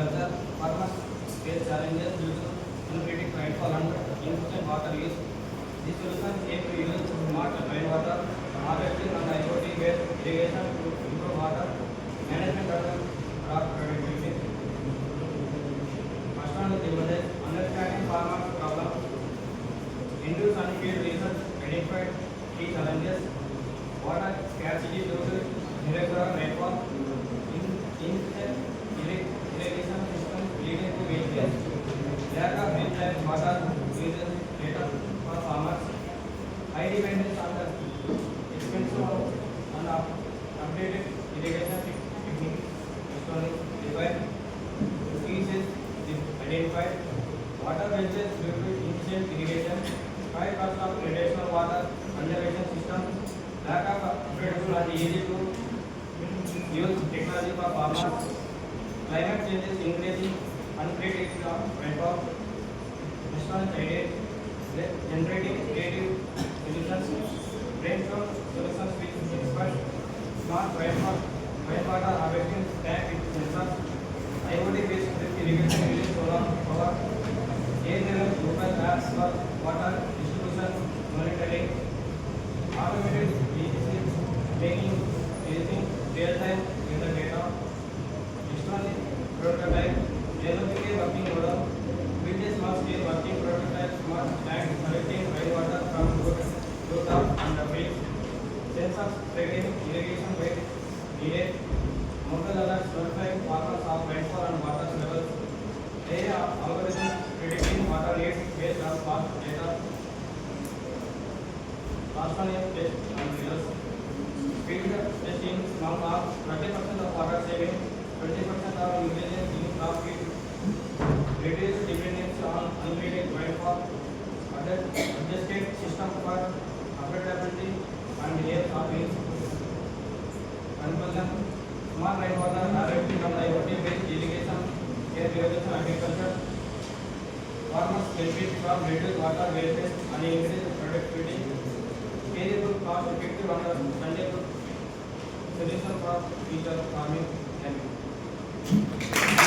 agriculture, farmers face challenges due to unpredictable rainfall and insufficient water use. This solution aims to use smart rainwater harvesting and IoT-based irrigation to improve water management and crop productivity. First one is understanding farmers' problems. Induce and field research identified key challenges. Water scarcity due to irregular rainfall, insufficient irrigation system leading to wastage, lack of real-time water usage data for farmers, high dependence on the expensive and updated irrigation techniques. Define uses identified water wastage due to inefficient irrigation, high cost of traditional water conservation system, lack of affordable and easy to use technology for farmers, climate changes increasing unpredictable rainfall, restaurant ideas, generating creative solutions, brainstorm solutions with experts, smart rainwater harvesting tank with sensors, IoT-based irrigation using solar power, air-level local apps for water distribution monitoring, automated making using real-time weather data, external prototype, developing a working model, build a small-scale working prototype, smart tank collecting rainwater from rooftop and the field, sensors tracking irrigation rate needed, mobile alerts notifying farmers of rainfall and water levels, AI algorithms predicting water needs based on past data. Last one is test and results. Field testing now of 20% of water saving, 20% of usage in crop field, reduce dependence on unlimited rainfall, adjusted system for affordability and air softening. Conclusion: smart rainwater harvesting and IoT-based irrigation, air irrigation agriculture. Farmers benefit from reduced water wastage and increased productivity. Scalable, cost-effective and sustainable solution for future farming. Thank you.